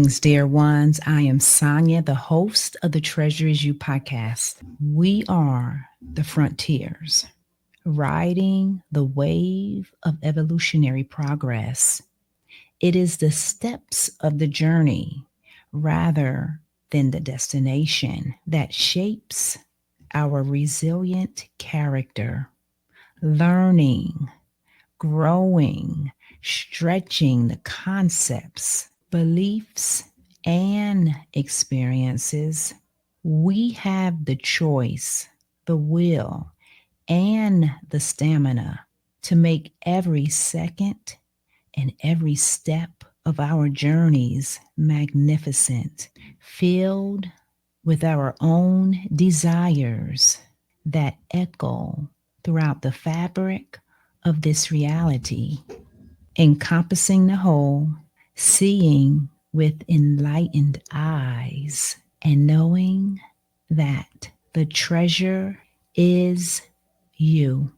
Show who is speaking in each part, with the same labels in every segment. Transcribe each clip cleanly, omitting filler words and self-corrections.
Speaker 1: Greetings, dear ones. I am Sonia, the host of the Treasure Is You podcast. We are the frontiers, riding the wave of evolutionary progress. It is the steps of the journey rather than the destination that shapes our resilient character, learning, growing, stretching the concepts, beliefs, and experiences. We have the choice, the will, and the stamina to make every second and every step of our journeys magnificent, filled with our own desires that echo throughout the fabric of this reality, encompassing the whole, seeing with enlightened eyes, and knowing that the treasure is you.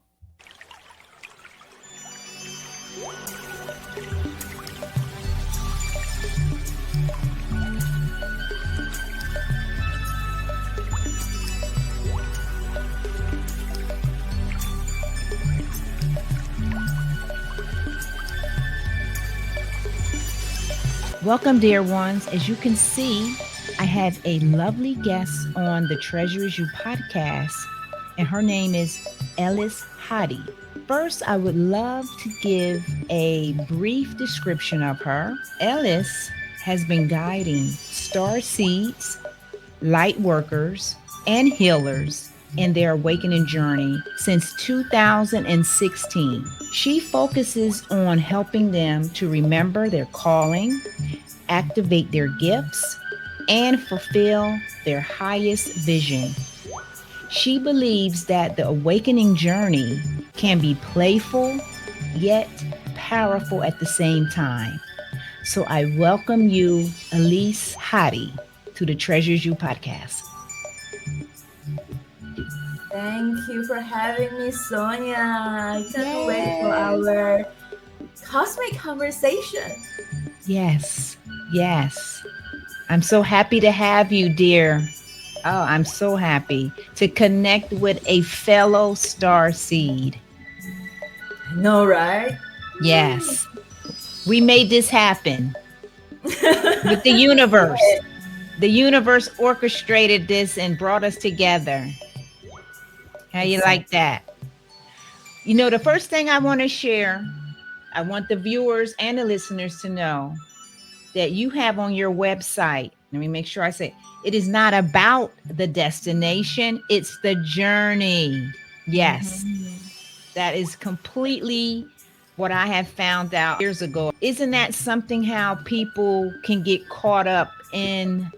Speaker 1: Welcome, dear ones. As you can see, I have a lovely guest on the Treasure Is You podcast, and her name is Elies Hadi. First, I would love to give a brief description of her. Elies has been guiding star seeds, light workers, and healers in their awakening journey since 2016. She focuses on helping them to remember their calling, activate their gifts, and fulfill their highest vision. She believes that the awakening journey can be playful yet powerful at the same time. So I welcome you, Elies Hadi, to the Treasure Is You podcast.
Speaker 2: Thank you for having me, Sonia. I can't wait for our cosmic conversation.
Speaker 1: Yes. I'm so happy to have you, dear. Oh, I'm so happy to connect with a fellow star seed.
Speaker 2: No, right?
Speaker 1: Yes. We made this happen with the universe. The universe orchestrated this and brought us together. How you like that? You know, the first thing I want to share, I want the viewers and the listeners to know that you have on your website. Let me make sure I say it is not about the destination, it's the journey. Yes. That is completely what I have found out years ago. Isn't that something how people can get caught up in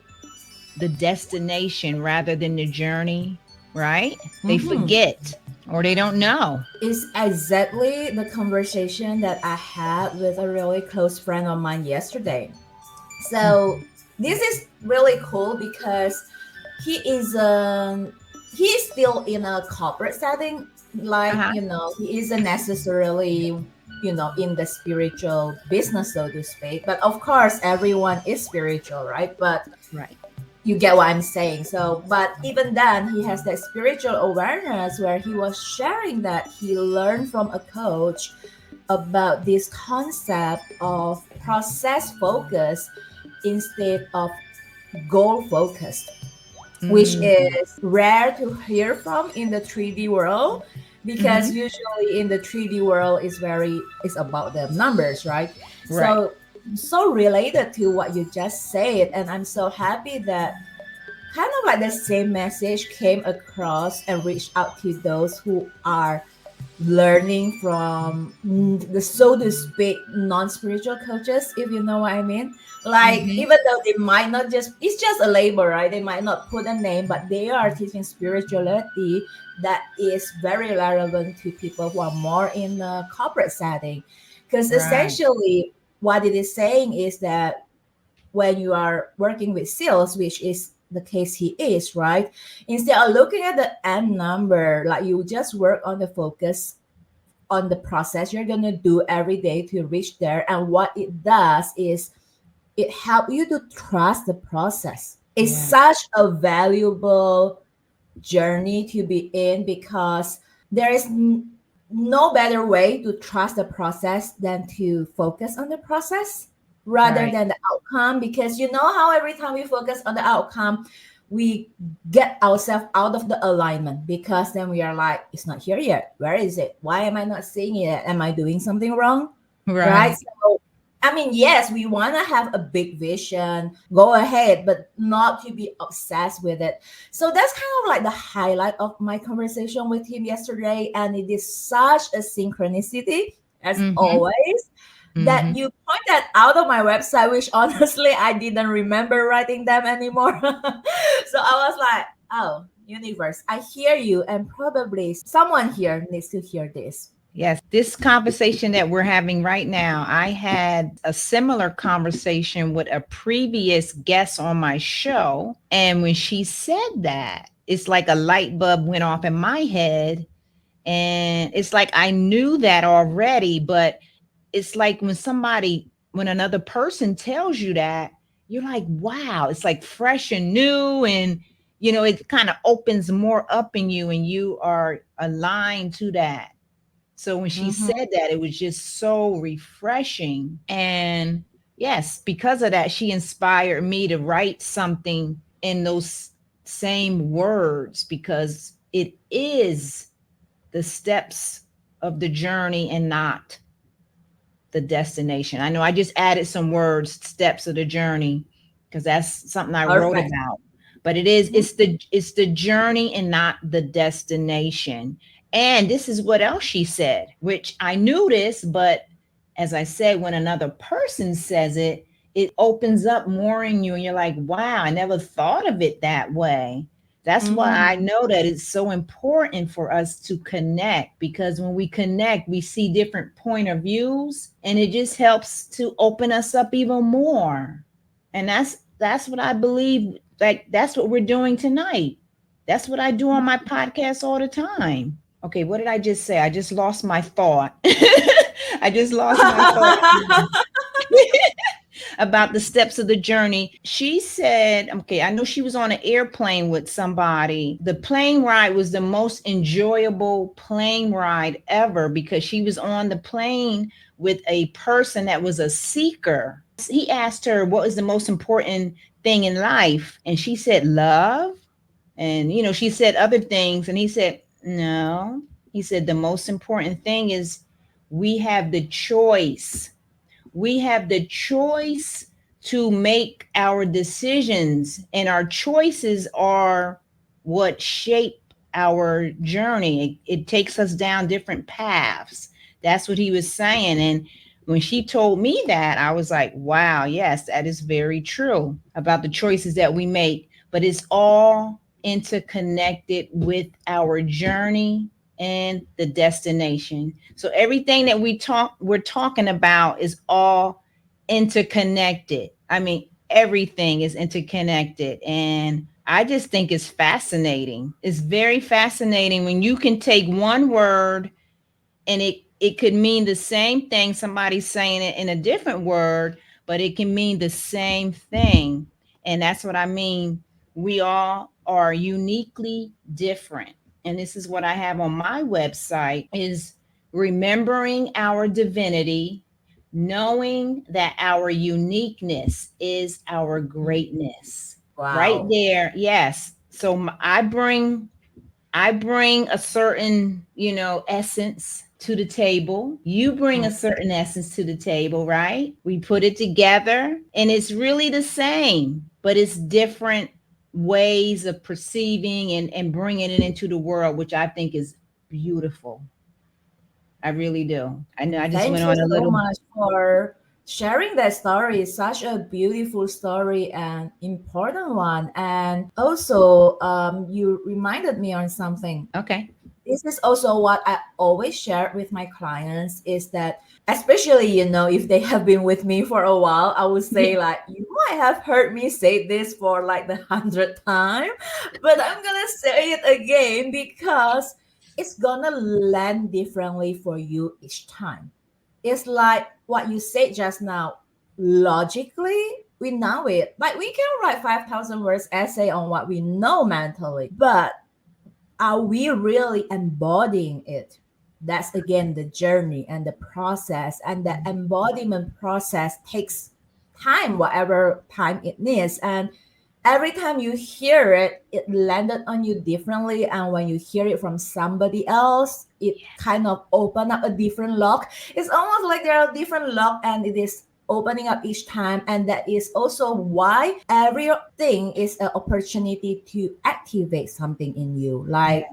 Speaker 1: the destination rather than the journey, right? They forget or they don't know.
Speaker 2: It's exactly the conversation that I had with a really close friend of mine yesterday. So this is really cool because he is still in a corporate setting, like he isn't necessarily in the spiritual business, so to speak. But of course, everyone is spiritual, right? But you get what I'm saying. So, but even then, he has that spiritual awareness where he was sharing that he learned from a coach about this concept of process focus instead of goal focused, which is rare to hear from in the 3D world, because usually in the 3D world it's about the numbers, right? So related to what you just said, and I'm so happy that kind of like the same message came across and reached out to those who are learning from the, so to speak, non-spiritual coaches, if you know what I mean. Like even though they might not it's just a label, right? They might not put a name, but they are teaching spirituality that is very relevant to people who are more in the corporate setting. Because essentially what it is saying is that when you are working with sales, which is the case he is, right? Instead of looking at the end number, like you just work on the focus on the process you're going to do every day to reach there. And what it does is it helps you to trust the process. It's
Speaker 1: Yeah.
Speaker 2: such a valuable journey to be in because there is no better way to trust the process than to focus on the process rather
Speaker 1: Right.
Speaker 2: than the outcome, because you know how every time we focus on the outcome we get ourselves out of the alignment, because then we are like, it's not here yet, where is it, why am I not seeing it, am I doing something wrong, right?
Speaker 1: Right.
Speaker 2: So I mean, yes, we want to have a big vision, go ahead, but not to be obsessed with it. So that's kind of like the highlight of my conversation with him yesterday. And it is such a synchronicity, as
Speaker 1: Mm-hmm.
Speaker 2: always, that
Speaker 1: Mm-hmm.
Speaker 2: you pointed out of my website, which honestly I didn't remember writing them anymore. So I was like, oh, universe, I hear you, and probably someone here needs to hear this.
Speaker 1: Yes, this conversation that we're having right now, I had a similar conversation with a previous guest on my show. And when she said that, it's like a light bulb went off in my head. And it's like I knew that already, but it's like when another person tells you that, you're like, wow, it's like fresh and new. And, it kind of opens more up in you and you are aligned to that. So when she
Speaker 2: Mm-hmm.
Speaker 1: said that, it was just so refreshing. And yes, because of that, she inspired me to write something in those same words because it is the steps of the journey and not the destination. I know I just added some words, steps of the journey, because that's something I wrote
Speaker 2: Perfect.
Speaker 1: about. But it's the journey and not the destination. And this is what else she said, which I knew this, but as I said, when another person says it, it opens up more in you, and you're like, wow, I never thought of it that way. That's why I
Speaker 2: Mm-hmm.
Speaker 1: know that it's so important for us to connect, because when we connect, we see different point of views and it just helps to open us up even more. And that's what I believe, like that's what we're doing tonight. That's what I do on my podcast all the time. Okay, what did I just say? I just lost my thought. I just lost my thought about the steps of the journey. She said, okay, I know she was on an airplane with somebody. The plane ride was the most enjoyable plane ride ever because she was on the plane with a person that was a seeker. He asked her what was the most important thing in life, and she said, love. And, she said other things, and he said, no. He said, the most important thing is we have the choice to make our decisions, and our choices are what shape our journey. It takes us down different paths. That's what he was saying. And when she told me that, I was like, wow, yes, that is very true about the choices that we make. But it's all interconnected with our journey and the destination. So everything that we're talking about is all interconnected. I mean, everything is interconnected. And I just think it's fascinating. It's very fascinating when you can take one word and it could mean the same thing. Somebody's saying it in a different word, but it can mean the same thing. And that's what I mean. We all are uniquely different. And this is what I have on my website is remembering our divinity, knowing that our uniqueness is our greatness. Right
Speaker 2: Wow.
Speaker 1: there. Yes. So I bring a certain, essence to the table. You bring a certain essence to the table, right? We put it together and it's really the same, but it's different ways of perceiving and bringing it into the world, which I think is beautiful. I really do. I know I just
Speaker 2: Thank
Speaker 1: went
Speaker 2: you
Speaker 1: on a
Speaker 2: so
Speaker 1: little.
Speaker 2: much for sharing that story. It's such a beautiful story and important one. And also, you reminded me on something.
Speaker 1: Okay.
Speaker 2: This is also what I always share with my clients is that, especially, if they have been with me for a while, I would say like, you might have heard me say this for like the 100th time, but I'm gonna say it again because it's gonna land differently for you each time. It's like what you said just now. Logically, we know it. Like we can write 5,000 words essay on what we know mentally, but are we really embodying it? That's again the journey and the process, and the embodiment process takes time, whatever time it needs. And every time you hear it, it landed on you differently. And when you hear it from somebody else, it kind of open up a different lock. It's almost like there are different lock, and it is opening up each time. And that is also why everything is an opportunity to activate something in you.
Speaker 1: Yeah.
Speaker 2: Like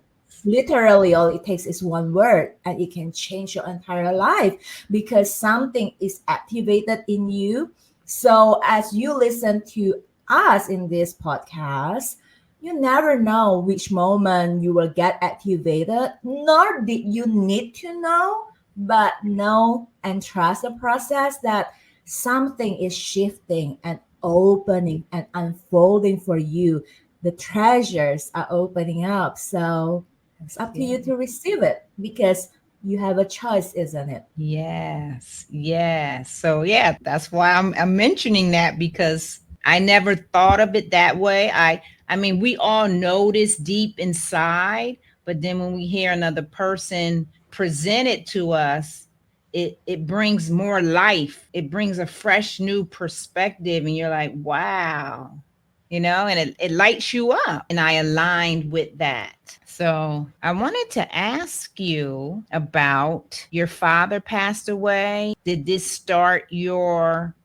Speaker 2: literally all it takes is one word and it can change your entire life because something is activated in you. So as you listen to us in this podcast, you never know which moment you will get activated, nor did you need to know, but know and trust the process that something is shifting and opening and unfolding for you. The treasures are opening up. So it's up to
Speaker 1: Yeah.
Speaker 2: you to receive it because you have a choice, isn't it?
Speaker 1: Yes, yes. So yeah, that's why I'm mentioning that because I never thought of it that way. I mean, we all know this deep inside, but then when we hear another person present it to us, it brings more life. It brings a fresh new perspective and you're like, wow. And it lights you up. And I aligned with that. So I wanted to ask you about your father passed away. Did this start your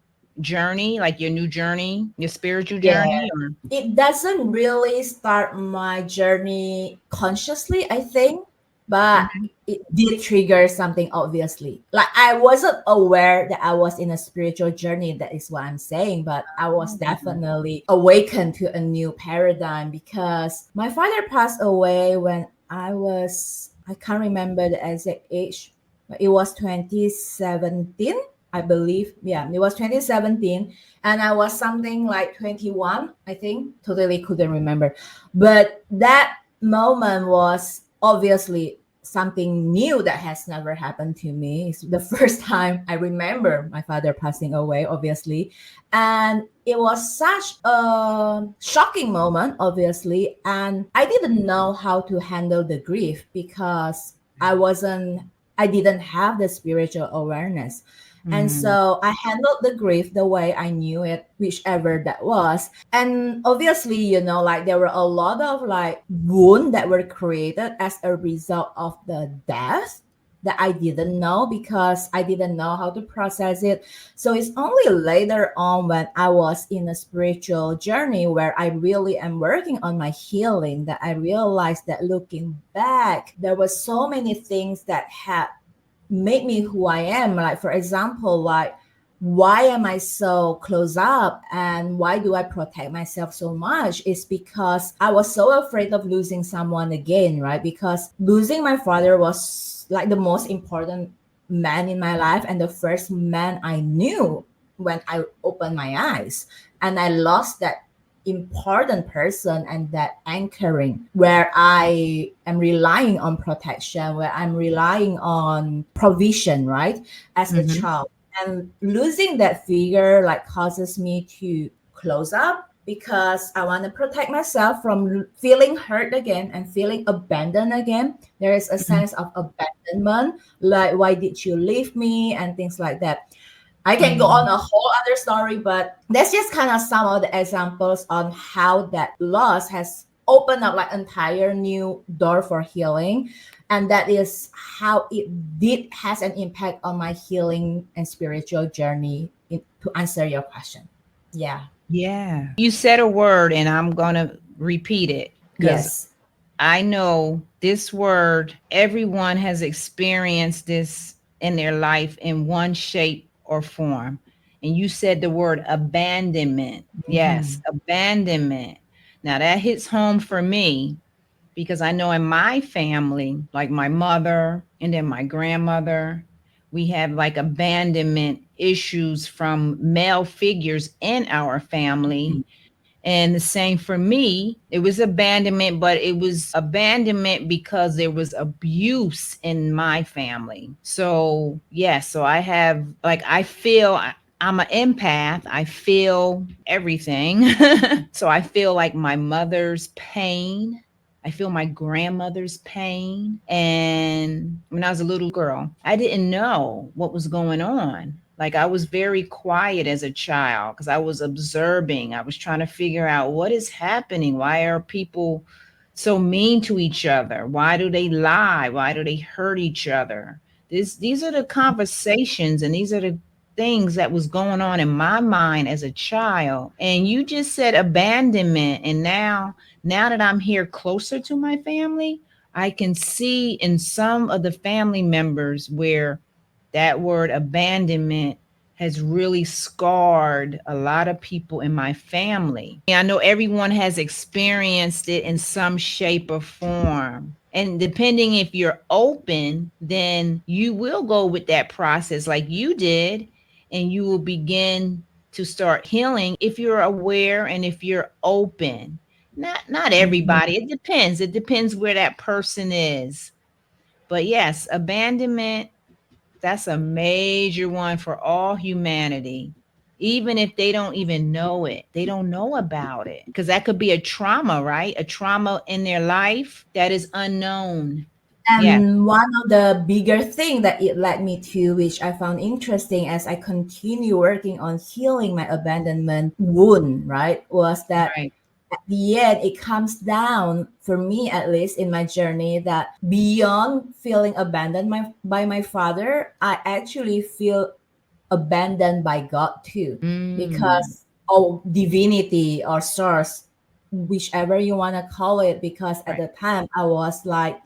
Speaker 1: journey, like your new journey, your spiritual
Speaker 2: Yeah.
Speaker 1: journey? Or
Speaker 2: It doesn't really start my journey consciously, I think, but
Speaker 1: Mhm.
Speaker 2: it did trigger something, obviously. Like I wasn't aware that I was in a spiritual journey, that is what I'm saying, but I was definitely awakened to a new paradigm because my father passed away when I can't remember the exact age, but it was 2017, I believe. Yeah, it was 2017, and I was something like 21, I think. Totally couldn't remember. But that moment was obviously something new that has never happened to me. It's the first time I remember my father passing away, obviously. And it was such a shocking moment, obviously. And I didn't know how to handle the grief because I didn't have the spiritual awareness. And
Speaker 1: Mm,
Speaker 2: so I handled the grief the way I knew it, whichever that was. And obviously, like there were a lot of like wounds that were created as a result of the death that I didn't know because I didn't know how to process it. So it's only later on when I was in a spiritual journey where I really am working on my healing that I realized that looking back, there were so many things that had make me who I am. Like for example, like why am I so close up and why do I protect myself so much? Is because I was so afraid of losing someone again, right? Because losing my father was like the most important man in my life and the first man I knew when I opened my eyes. And I lost that important person and that anchoring where I am relying on protection, where I'm relying on provision, right? As a
Speaker 1: mhm,
Speaker 2: child. And losing that figure like causes me to close up because I want to protect myself from feeling hurt again and feeling abandoned again. There is a
Speaker 1: mhm,
Speaker 2: sense of abandonment, like why did you leave me and things like that. I can go
Speaker 1: mhm.
Speaker 2: on a whole other story, but that's just kind of some of the examples on how that loss has opened up like entire new door for healing. And that is how it did has an impact on my healing and spiritual journey to answer your question. Yeah.
Speaker 1: Yeah. You said a word and I'm going to repeat it because
Speaker 2: Yes.
Speaker 1: I know this word, everyone has experienced this in their life in one shape or form. And you said the word abandonment. Yes,
Speaker 2: Mhm.
Speaker 1: abandonment. Now that hits home for me because I know in my family, like my mother and then my grandmother, we have like abandonment issues from male figures in our family, and the same for me. It was abandonment, but it was abandonment because there was abuse in my family. So, yes, so I have, like, I feel I'm an empath. I feel everything. So I feel like my mother's pain. I feel my grandmother's pain. And when I was a little girl, I didn't know what was going on. Like I was very quiet as a child because I was observing. I was trying to figure out what is happening. Why are people so mean to each other? Why do they lie? Why do they hurt each other? These are the conversations and these are the things that was going on in my mind as a child. And you just said abandonment. And now that I'm here closer to my family, I can see in some of the family members where that word abandonment has really scarred a lot of people in my family. I know everyone has experienced it in some shape or form. And depending if you're open, then you will go with that process like you did, and you will begin to start healing if you're aware and if you're open. Not
Speaker 2: Mhm.
Speaker 1: everybody. It depends. It depends where that person is. But yes, abandonment, that's a major one for all humanity. Even if they don't even know it, they don't know about it. Because that could be a trauma, right? A trauma in their life that is unknown. Yes,
Speaker 2: And one of the bigger thing that it led me to, which I found interesting as I continue working on healing my abandonment wound, right, was that
Speaker 1: right.
Speaker 2: at the end it comes down, for me at least in my journey, that beyond feeling abandoned by my father, I actually feel abandoned by God too,
Speaker 1: Mm,
Speaker 2: because of divinity or source, whichever you want to call it. Because at
Speaker 1: right.
Speaker 2: the time I was like,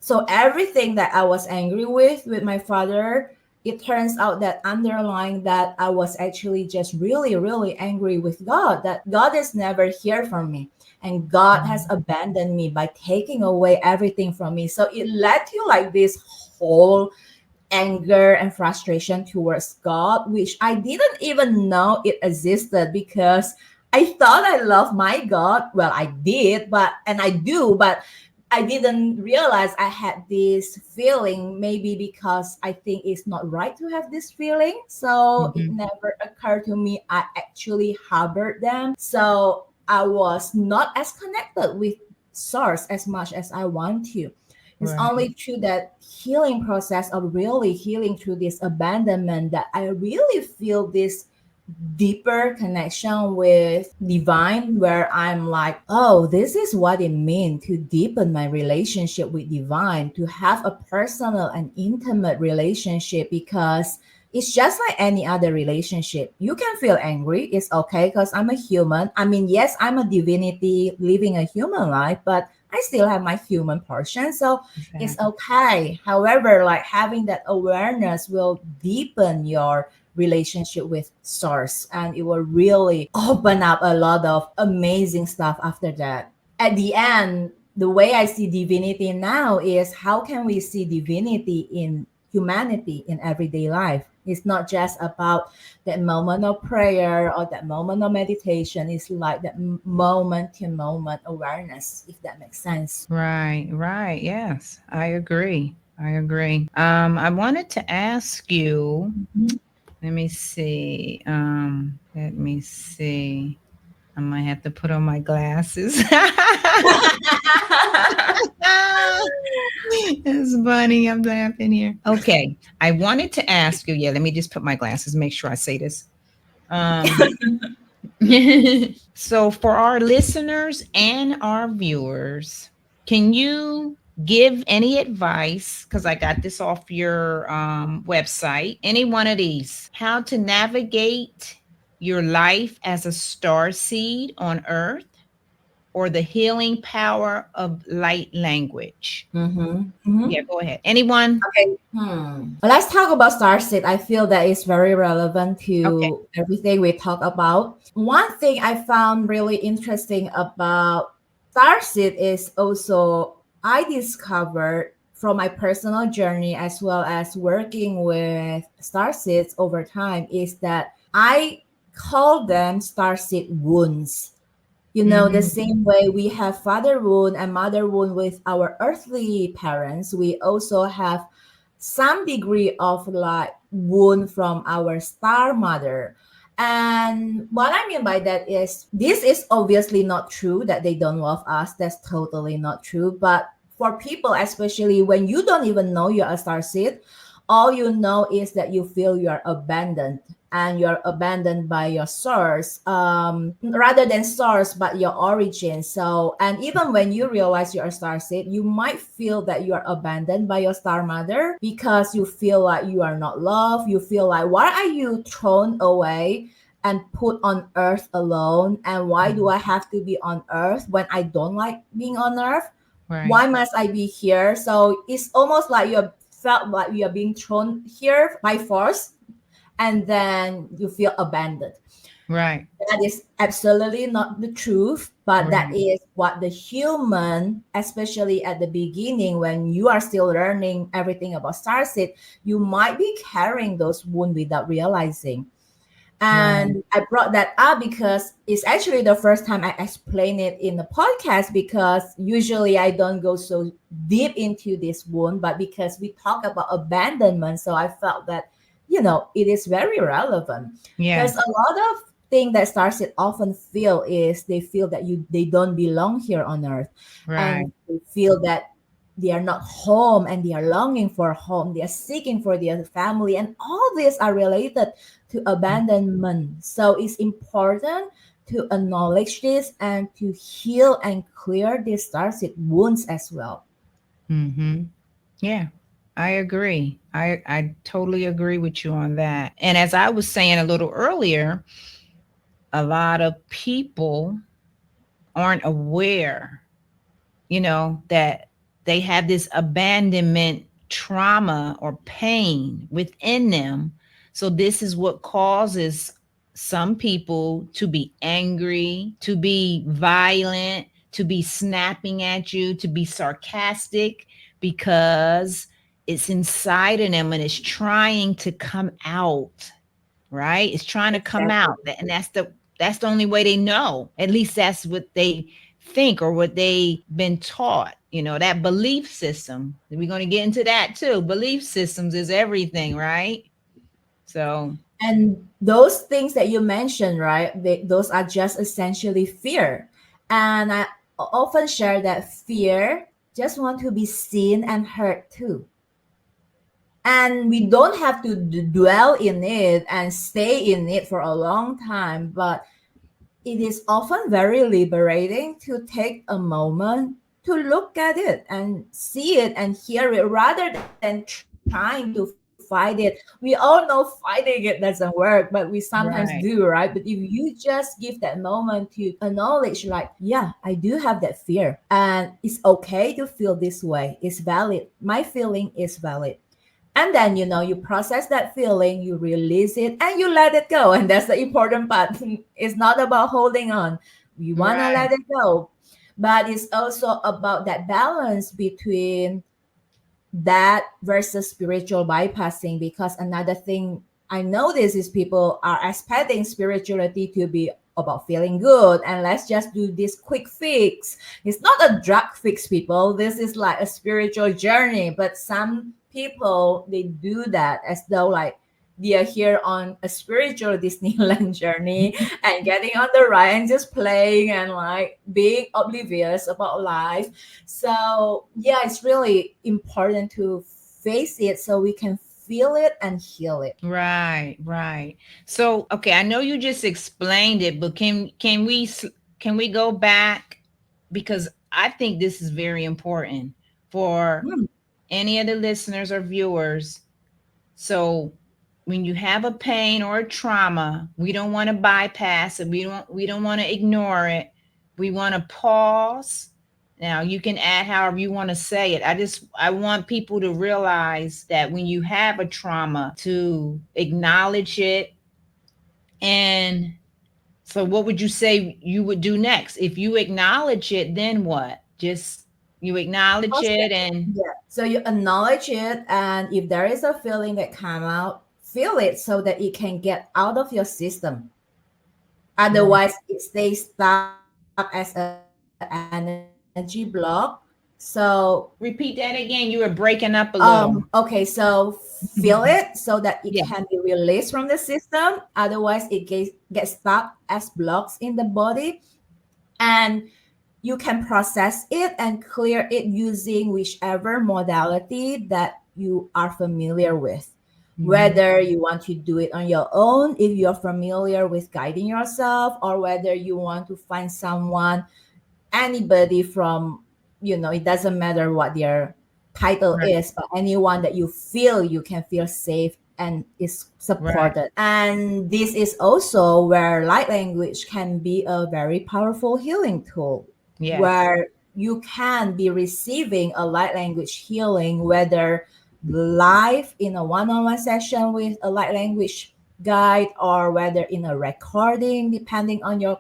Speaker 2: so everything that I was angry with my father, it turns out that underlying that I was actually just really, really angry with God, that God is never here for me. And God has
Speaker 1: Mm,
Speaker 2: abandoned me by taking away everything from me. So it led to like this whole anger and frustration towards God, which I didn't even know it existed, because I thought I loved my God. Well, I did, but and I do, but I didn't realize I had this feeling, maybe because I think it's not right to have this feeling. So it
Speaker 1: mhm.
Speaker 2: never occurred to me I actually harbored them. So I was not as connected with source as much as I want to. It's
Speaker 1: Right.
Speaker 2: only through that healing process of really healing through this abandonment that I really feel this deeper connection with divine, where I'm like, oh, this is what it means to deepen my relationship with divine, to have a personal and intimate relationship. Because it's just like any other relationship. You can feel angry, it's okay, because I'm a human. I mean, yes, I'm a divinity living a human life, but I still have my human portion, so it's
Speaker 1: Exactly.
Speaker 2: okay. However, like having that awareness will deepen your relationship with source, and it will really open up a lot of amazing stuff after that. At the end, the way I see divinity now is, how can we see divinity in humanity in everyday life? It's not just about that moment of prayer or that moment of meditation. It's like that moment to moment awareness, if that makes sense.
Speaker 1: Right, right. Yes, I agree. I agree. I wanted to ask you, let me see. Let me see. I might have to put on my glasses. It's funny. I'm laughing here. Okay. I wanted to ask you, yeah, let me just put my glasses, make sure I say this. Um, so, for our listeners and our viewers, can you give any advice? Because I got this off your website. Any one of these, how to navigate your life as a star seed on Earth, or the healing power of light language?
Speaker 2: Mm-hmm. Mm-hmm.
Speaker 1: Yeah, go ahead. Anyone?
Speaker 2: Okay. Well, let's talk about Starseed. I feel that is very relevant
Speaker 1: Okay.
Speaker 2: to everything we talk about. One thing I found really interesting about Starseed is also, I discovered from my personal journey as well as working with Starseeds over time, is that I call them Starseed wounds. You know, the
Speaker 1: Mhm.
Speaker 2: same way we have father wound and mother wound with our earthly parents, we also have some degree of like wound from our star mother. And what I mean by that is this is obviously not true that they don't love us. That's totally not true. But for people, especially when you don't even know you're a star seed, all you know is that you feel you're abandoned, and you're abandoned by your source, rather than source but your origin. So, and even when you realize you're a star seed, you might feel that you are abandoned by your star mother, because you feel like you are not loved. You feel like, why are you thrown away and put on earth alone, and why do I have to be on earth when I don't like being on earth?
Speaker 1: Right.
Speaker 2: Why must I be here? So it's almost like you felt like you are being thrown here by force, and then you feel abandoned.
Speaker 1: Right.
Speaker 2: That is absolutely not the truth, but that
Speaker 1: Right.
Speaker 2: is what the human, especially at the beginning when you are still learning everything about starseed, you might be carrying those wounds without realizing.
Speaker 1: Right.
Speaker 2: And I brought that up because it's actually the first time I explain it in the podcast, because usually I don't go so deep into this wound, but because we talk about abandonment, so I felt that, it is very relevant.
Speaker 1: Yeah.
Speaker 2: Because a lot of thing that starseed often feel is they feel that they don't belong here on earth, and
Speaker 1: Right.
Speaker 2: they feel that they are not home, and they are longing for home, they are seeking for their family, and all these are related to abandonment. So it's important to acknowledge this and to heal and clear these starseed wounds as well.
Speaker 1: Mm-hmm. Yeah. I agree. I totally agree with you on that. And as I was saying a little earlier, a lot of people aren't aware, that they have this abandonment trauma or pain within them. So, this is what causes some people to be angry, to be violent, to be snapping at you, to be sarcastic, because it's inside of them and it's trying to come out, right? It's trying to come
Speaker 2: Exactly.
Speaker 1: out. And that's the only way they know. At least that's what they think or what they been taught. That belief system. We're going to get into that too. Belief systems is everything, right? So,
Speaker 2: And those things that you mentioned, right? Those are just essentially fear. And I often share that fear just want to be seen and heard too. And we don't have to dwell in it and stay in it for a long time, but it is often very liberating to take a moment to look at it and see it and hear it, rather than trying to fight it. We all know fighting it doesn't work, but we sometimes do,
Speaker 1: right,
Speaker 2: right? But if you just give that moment to acknowledge, like, yeah, I do have that fear, and it's okay to feel this way. It's valid. My feeling is valid. And then, you process that feeling, you release it, and you let it go. And that's the important part. It's not about holding on. We want to
Speaker 1: right,
Speaker 2: let it go, but it's also about that balance between that versus spiritual bypassing. Because another thing I notice is people are expecting spirituality to be about feeling good, and let's just do this quick fix. It's not a drug fix, people. This is like a spiritual journey, but some people, they do that as though like they are here on a spiritual Disneyland journey, and getting on the ride and just playing and like being oblivious about life. So, yeah, it's really important to face it so we can feel it and heal it.
Speaker 1: right, right. So, okay, I know you just explained it, but can we go back, because I think this is very important for
Speaker 2: Mm,
Speaker 1: any of the listeners or viewers. So when you have a pain or a trauma, we don't want to bypass it. We don't want to ignore it. We want to pause. Now you can add however you want to say it. I want people to realize that when you have a trauma, to acknowledge it. And so what would you say you would do next? If you acknowledge it, then what? Just you acknowledge
Speaker 2: process
Speaker 1: it
Speaker 2: it.
Speaker 1: and
Speaker 2: Yeah. So you acknowledge it, and if there is a feeling that come out, feel it so that it can get out of your system.
Speaker 1: right,
Speaker 2: Otherwise, it stays stuck as an energy block. So So
Speaker 1: Repeat that again. You were breaking up a little.
Speaker 2: okay, so feel it so that it
Speaker 1: Yeah.
Speaker 2: can be released from the system. Otherwise, it gets stuck as blocks in the body. And you can process it and clear it using whichever modality that you are familiar with.
Speaker 1: Mhm.
Speaker 2: Whether you want to do it on your own, if you're familiar with guiding yourself, or whether you want to find someone, anybody from, it doesn't matter what their title
Speaker 1: Right.
Speaker 2: is, but anyone that you feel you can feel safe and is
Speaker 1: Right.
Speaker 2: supported. And this is also where light language can be a very powerful healing tool,
Speaker 1: Yes.
Speaker 2: where you can be receiving a light language healing, whether live in a one-on-one session with a light language guide, or whether in a recording, depending on your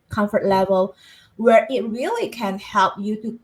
Speaker 2: comfort level, where it really can help you to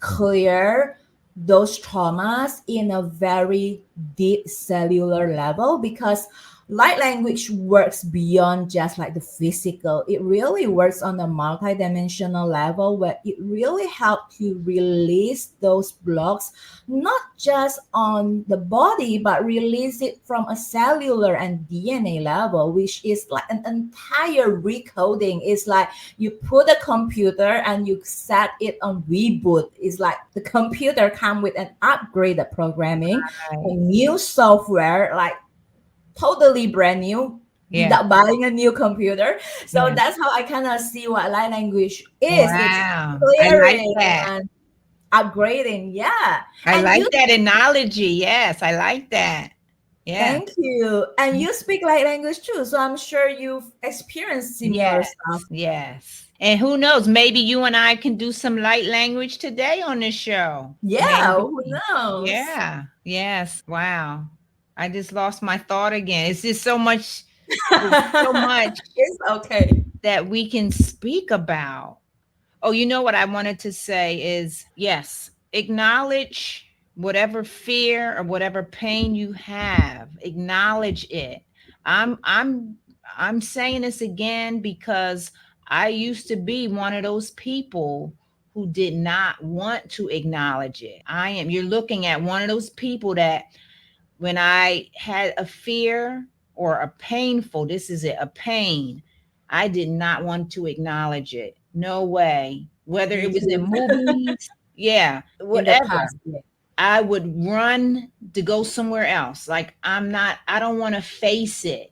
Speaker 2: clear those traumas in a very deep cellular level, because light language works beyond just like the physical. It really works on a multidimensional level, where it really helps to release those blocks, not just on the body, but release it from a cellular and DNA level, which is like an entire recoding. It's like you put a computer and you set it on reboot. It's like the computer come with an upgraded programming, a
Speaker 1: Right.
Speaker 2: new software, like totally brand new,
Speaker 1: Yeah.
Speaker 2: without buying a new computer. So
Speaker 1: Yeah.
Speaker 2: that's how I kind of see what light language is. It's
Speaker 1: Wow. I like
Speaker 2: clearing
Speaker 1: that.
Speaker 2: and upgrading. Yeah.
Speaker 1: I
Speaker 2: And
Speaker 1: like
Speaker 2: you,
Speaker 1: that analogy. Yes, I like that. Yeah.
Speaker 2: thank you. And you speak light language too. So I'm sure you've experienced similar
Speaker 1: Yes.
Speaker 2: stuff.
Speaker 1: Yes. And who knows, maybe you and I can do some light language today on this show.
Speaker 2: Yeah.
Speaker 1: Maybe.
Speaker 2: Who knows?
Speaker 1: Yeah. Yes. Wow. I just lost my thought again. It's just so much, there's so much
Speaker 2: It's okay.
Speaker 1: that we can speak about. Oh, you know what I wanted to say is yes, acknowledge whatever fear or whatever pain you have. Acknowledge it. I'm I'm saying this again because I used to be one of those people who did not want to acknowledge it. You're looking at one of those people that when I had a fear or a painful, this is it, a pain, I did not want to acknowledge it. No way. Whether
Speaker 2: Me
Speaker 1: it was in
Speaker 2: too.
Speaker 1: movies, yeah,
Speaker 2: In the
Speaker 1: whatever,
Speaker 2: past, yeah.
Speaker 1: I would run to go somewhere else. Like, I don't want to face it.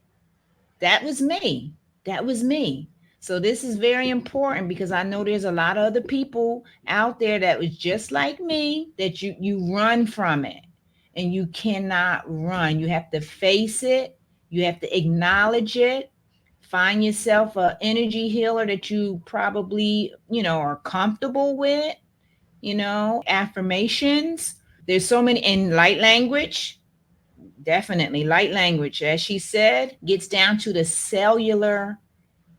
Speaker 1: That was me. That was me. So this is very important because I know there's a lot of other people out there that was just like me, that you run from it, and you cannot run. You have to face it. You have to acknowledge it. Find yourself a energy healer that you probably, are comfortable with, affirmations. There's so many in light language. Definitely. Light language, as she said, gets down to the cellular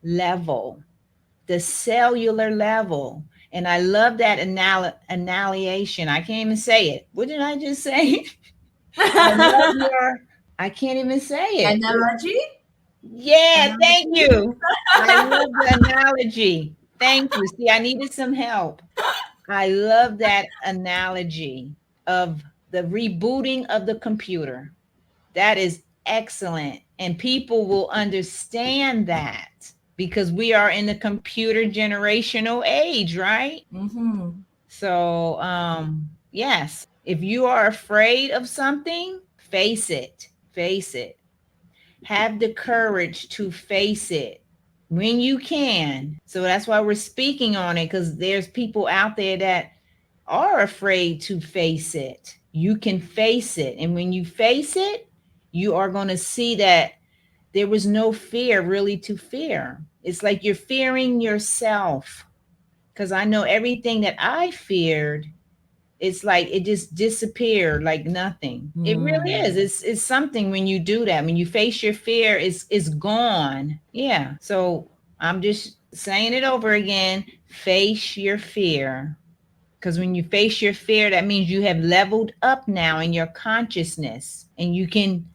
Speaker 1: level. The cellular level. And I love that annihilation. I can't even say it. What did I just say? I love your, I can't even say it.
Speaker 2: Analogy?
Speaker 1: Yeah, thank
Speaker 2: Analogy?
Speaker 1: you. I love the analogy. Thank you. See, I needed some help. I love that analogy of the rebooting of the computer. That is excellent. And people will understand that because we are in the computer generational age, right?
Speaker 2: Mm-hmm.
Speaker 1: So, yes, if you are afraid of something, face it. Face it. Have the courage to face it when you can. So that's why we're speaking on it, because there's people out there that are afraid to face it. You can face it. And when you face it, you are going to see that there was no fear really to fear. It's like you're fearing yourself. Because I know everything that I feared, it's like it just disappeared like nothing. It really is.
Speaker 2: Mm.
Speaker 1: It's something when you do that. When you face your fear, it's gone. Yeah. So I'm just saying it over again. Face your fear. Because when you face your fear, that means you have leveled up now in your consciousness and you can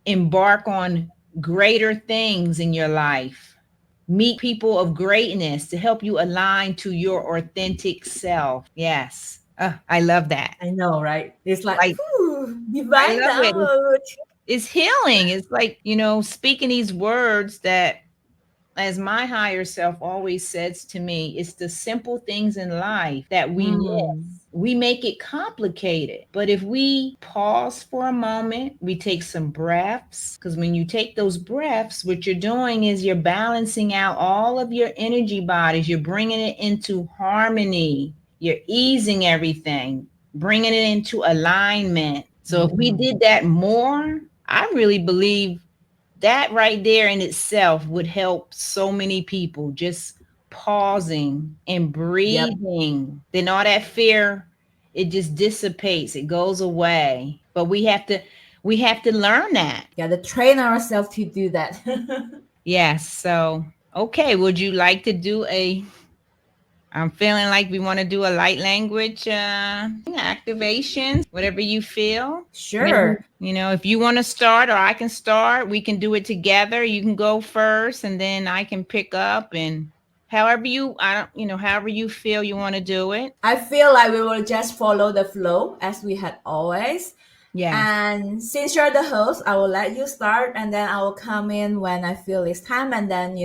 Speaker 1: embark on greater things in your life. Meet people of greatness to help you align to your authentic self. Yes, I love that.
Speaker 2: I know, right? It's like,
Speaker 1: Like,
Speaker 2: whew,
Speaker 1: I
Speaker 2: divine
Speaker 1: love it.
Speaker 2: download.
Speaker 1: It's healing. It's like, speaking these words that, as my higher self always says to me, it's the simple things in life that we miss.
Speaker 2: Mm.
Speaker 1: We make it complicated. But if we pause for a moment, we take some breaths, because when you take those breaths, what you're doing is you're balancing out all of your energy bodies. You're bringing it into harmony. You're easing everything, bringing it into alignment. So if we
Speaker 2: Mm.
Speaker 1: did that more, I really believe that right there in itself would help so many people, just pausing and
Speaker 2: Yep.
Speaker 1: breathing. Then all that fear, it just dissipates, it goes away. But we have to learn that.
Speaker 2: Gotta train ourselves to do that.
Speaker 1: Yes. So okay, would you like to do a, I'm feeling like we want to do a light language activations, whatever you feel. Maybe,
Speaker 2: Sure.
Speaker 1: if you want to start or I can start, we can do it together. You can go first and then I can pick up, and however you feel you want to do it.
Speaker 2: I feel like we will just follow the flow as we had always.
Speaker 1: Yes.
Speaker 2: And since you're the host, I will let you start and then I will come in when I feel it's time. And then,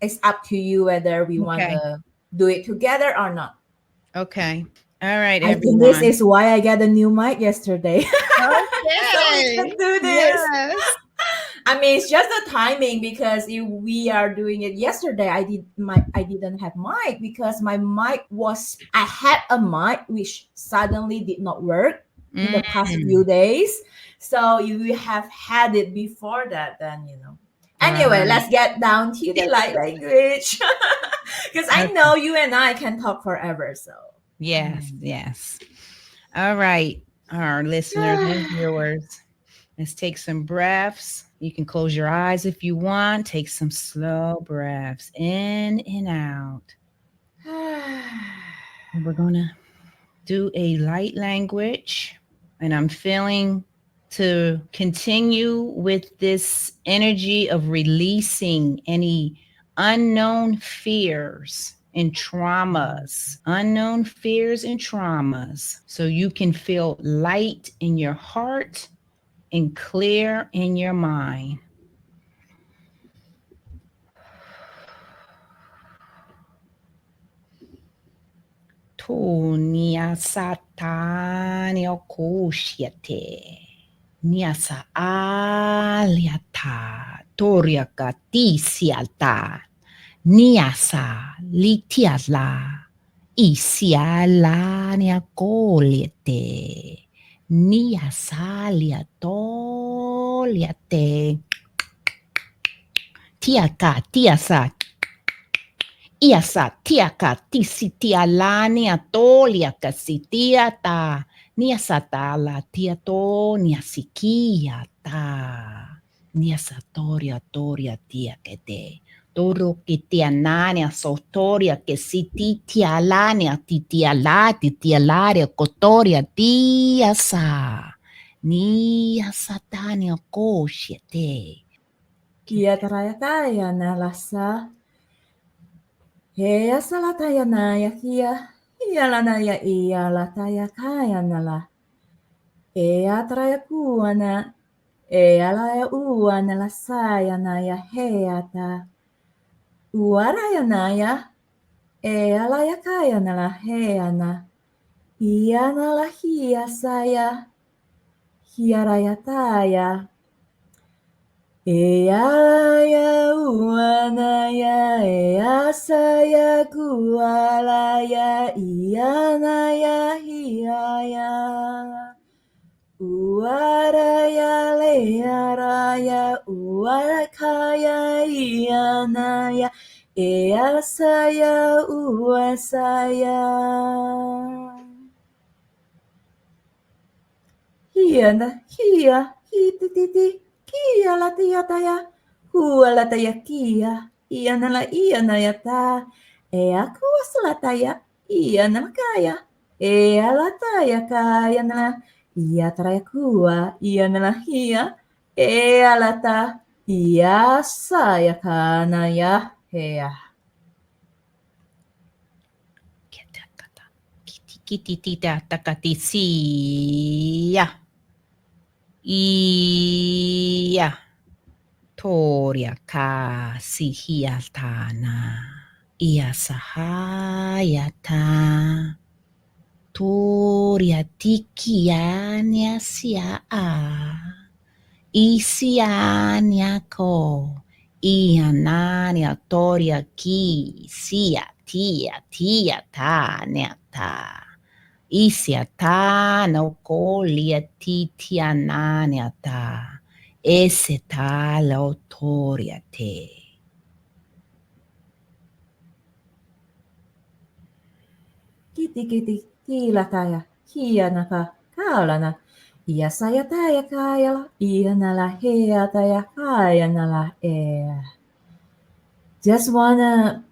Speaker 2: it's up to you whether we want
Speaker 1: Okay.
Speaker 2: to do it together or not.
Speaker 1: Okay. All right,
Speaker 2: I think this
Speaker 1: everyone.
Speaker 2: is why I got a new mic yesterday. So we can
Speaker 1: Okay.
Speaker 2: do this.
Speaker 1: Yes.
Speaker 2: I mean, it's just the timing because if we are doing it yesterday, I didn't have mic because my mic was I had a mic which suddenly did not work in the past few
Speaker 1: Mm.
Speaker 2: days. So if you have had it before that, then Anyway,
Speaker 1: Right.
Speaker 2: let's get down to the light language because I
Speaker 1: Okay.
Speaker 2: know you and I can talk forever. So.
Speaker 1: Yes. Yes. All right, our listeners and viewers, let's take some breaths. You can close your eyes if you want. Take some slow breaths in and out. And we're going to do a light language. And I'm feeling to continue with this energy of releasing any unknown fears and traumas, unknown fears and traumas, so you can feel light in your heart and clear in your mind. To nia satani okushiate. Niasa aliata toriaka tisialta. Niasa litiala isiala niakolete. Niasa liatoliate. Tiaka tiasa iasa tiaka tisitialania toliaka sitiata. Niasatala tieto niasikiata. Niasatoria toria tiakete. Toro kitianania sotoria que sititialania titiala titialaria kotoria tiasa. Niasatania koshete.
Speaker 2: Kia tarayakaya nalasa. Heya salataya naya kia. Ialanaya ialataya kaya nala. Ea trayakuana. Ea laya uana lasaya naya heata. Uaraya naya. Ea laya kaya nala heana. Iana la hia saya. Hiarayataya. Ealaya uanaya easaya kualaya ianaya hiaya uaraya learaya uarakaya ianaya easaya uasaya hiana hia hitititi kia latiataya hualataya kia ianala ianayata ea kuasalataya ianalakaya ea lataya kayanala iatraya kua ianala hia ea lata ia saya kanaya hea
Speaker 1: kititita takatisia. Iya. Toria ka sihiatana. Iya sahayata. Toria tikiania siaa. Isiania ko. Ianania toria ki. Sia tia tia ta neata. Isia ta no ko lia titianania ta. Ese ta la toria te.
Speaker 2: Kiti kiti kiilataya hianaka kaalana. Ia saya taya kaajala ianala heataya kaajanala ea. Just wanna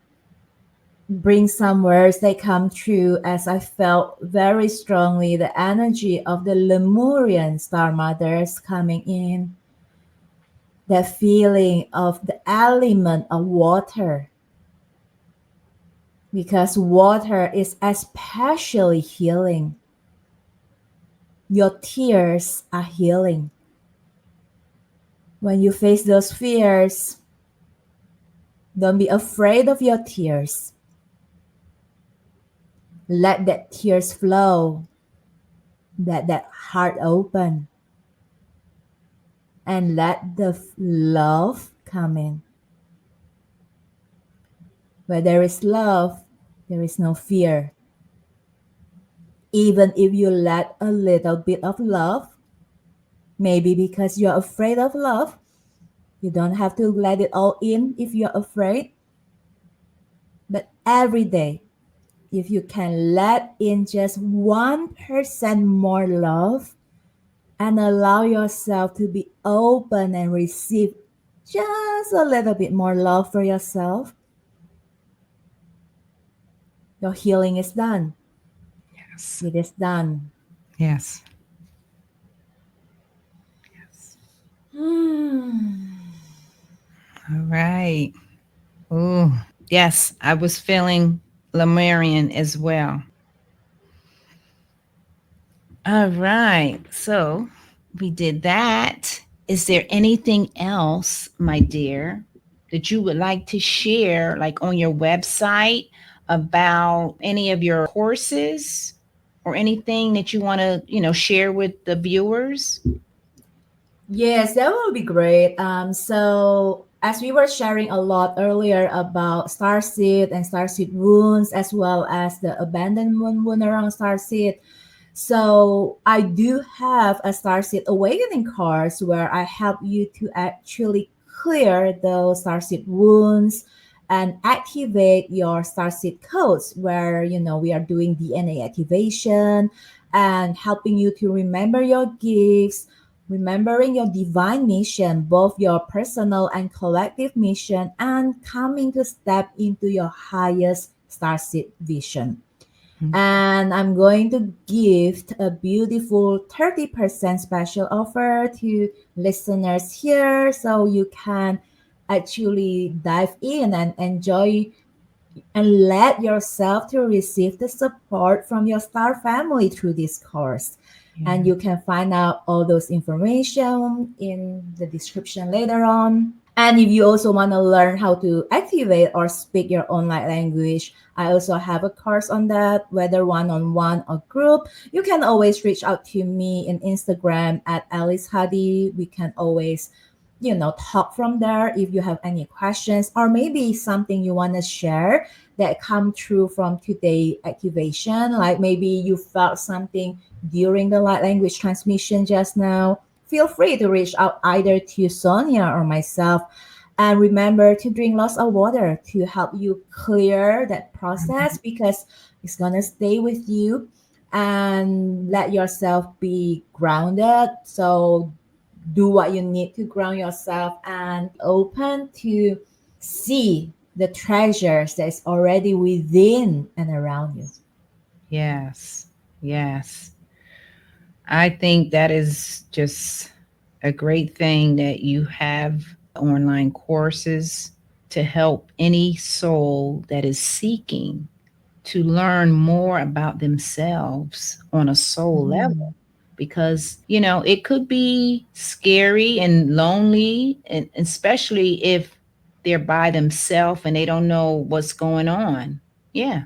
Speaker 2: bring some words that come true as I felt very strongly the energy of the Lemurian Star Mothers coming in. That feeling of the element of water, because water is especially healing. Your tears are healing. When you face those fears, don't be afraid of your tears. Let that tears flow. Let that heart open. And let the love come in. Where there is love, there is no fear. Even if you let a little bit of love, maybe because you're afraid of love, you don't have to let it all in if you're afraid. But every day, if you can let in just 1% more love and allow yourself to be open and receive just a little bit more love for yourself, your healing is done.
Speaker 1: Yes.
Speaker 2: It is done.
Speaker 1: Yes. All right. Ooh. Yes, I was feeling Lemurian as well. All right. So we did that. Is there anything else, my dear, that you would like to share, like on your website, about any of your courses or anything that you want to, share with the viewers?
Speaker 2: Yes, that will be great. So as we were sharing a lot earlier about Starseed and Starseed wounds, as well as the abandonment wound around Starseed, so I do have a Starseed Awakening course where I help you to actually clear those Starseed wounds and activate your Starseed codes, where we are doing DNA activation and helping you to remember your gifts, remembering your divine mission, both your personal and collective mission, and coming to step into your highest Starseed vision.
Speaker 1: Mm.
Speaker 2: And I'm going to gift a beautiful 30% special offer to listeners here, so you can actually dive in and enjoy and let yourself to receive the support from your star family through this course. And
Speaker 1: Yeah.
Speaker 2: you can find out all those information in the description later on. And if you also want to learn how to activate or speak your own light language, I also have a course on that, whether one-on-one or group. You can always reach out to me in Instagram at Elies Hadi. We can always, talk from there if you have any questions or maybe something you want to share that come true from today activation. Like maybe you felt something during the light language transmission just now. Feel free to reach out either to Sonia or myself. And remember to drink lots of water to help you clear that process, because it's gonna stay with you, and let yourself be grounded. So do what you need to ground yourself and open to see the treasures that is already within and around you.
Speaker 1: Yes. Yes. I think that is just a great thing that you have online courses to help any soul that is seeking to learn more about themselves on a soul level,
Speaker 2: Mhm.
Speaker 1: because it could be scary and lonely, and especially if they're by themselves and they don't know what's going on. Yeah,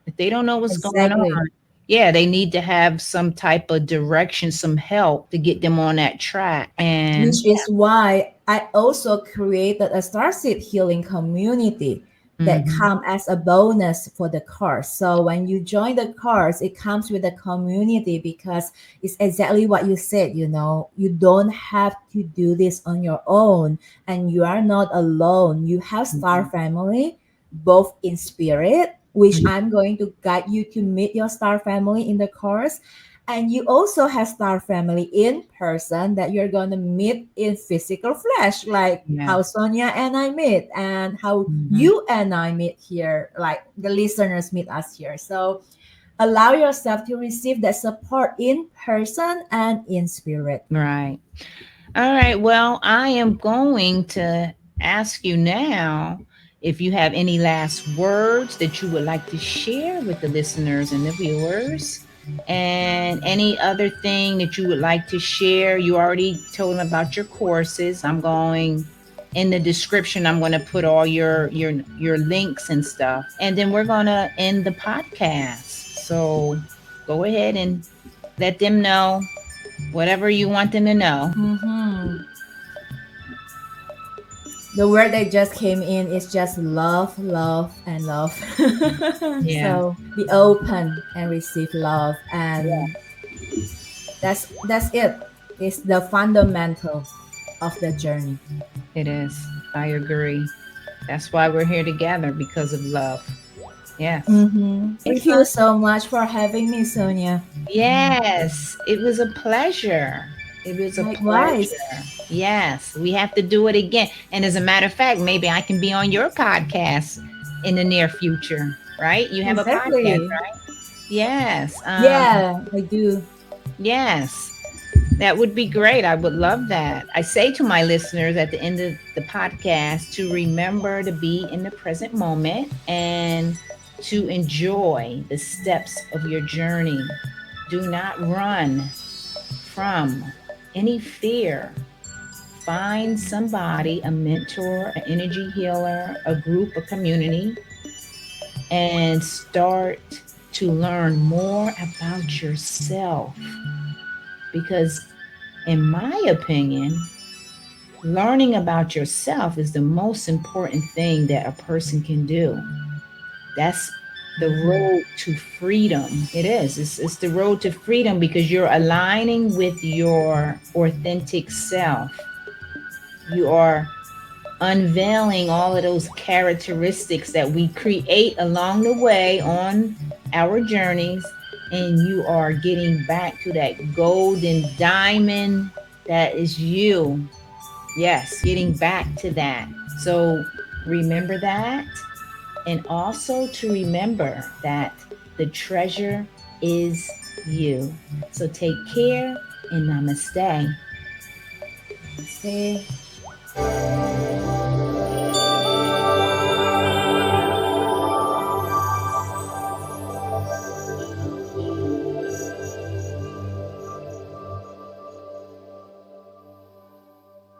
Speaker 1: if they don't know what's going
Speaker 2: Exactly.
Speaker 1: on, yeah, they need to have some type of direction, some help to get them on that track. And
Speaker 2: Which is why I also created a Starseed healing community that
Speaker 1: mhm,
Speaker 2: come as a bonus for the course. So when you join the course, it comes with a community because it's exactly what you said, you don't have to do this on your own and you are not alone. You have Star
Speaker 1: mhm,
Speaker 2: Family both in spirit, which
Speaker 1: mhm,
Speaker 2: I'm going to guide you to meet your Star Family in the course, and you also have Star Family in person that you're going to meet in physical flesh, like
Speaker 1: yeah,
Speaker 2: how Sonia and I meet and how
Speaker 1: mhm,
Speaker 2: you and I meet here, like the listeners meet us here. So allow yourself to receive that support in person and in spirit.
Speaker 1: right. All right. Well, I am going to ask you now if you have any last words that you would like to share with the listeners and the viewers, and any other thing that you would like to share. You already told them about your courses. I'm going in the description. I'm going to put all your links and stuff, and then we're going to end the podcast. So go ahead and let them know whatever you want them to know.
Speaker 2: Mm-hmm. The word that just came in is just love, love, and love.
Speaker 1: Yeah.
Speaker 2: So be open and receive love,
Speaker 1: Yeah,
Speaker 2: and that's it. It's the fundamental of the journey.
Speaker 1: it is. I agree. That's why we're here together, because of love. Yes.
Speaker 2: Thank you so much for having me, Sonia.
Speaker 1: Yes, it was a pleasure. It was a
Speaker 2: Likewise.
Speaker 1: pleasure. Yes, we have to do it again. And as a matter of fact, maybe I can be on your podcast in the near future, right? You have a podcast,
Speaker 2: Exactly.
Speaker 1: right? Yes.
Speaker 2: Yeah, I do.
Speaker 1: Yes. That would be great. I would love that. I say to my listeners at the end of the podcast to remember to be in the present moment and to enjoy the steps of your journey. Do not run from any fear. Find somebody, a mentor, an energy healer, a group, a community, and start to learn more about yourself. Because, in my opinion, learning about yourself is the most important thing that a person can do. That's the
Speaker 2: Mhm.
Speaker 1: road to freedom. It is. It's the road to freedom, because you're aligning with your authentic self. You are unveiling all of those characteristics that we create along the way on our journeys. And you are getting back to that golden diamond that is you. Yes, getting back to that. So remember that. And also to remember that the treasure is you. So take care and namaste.
Speaker 2: Stay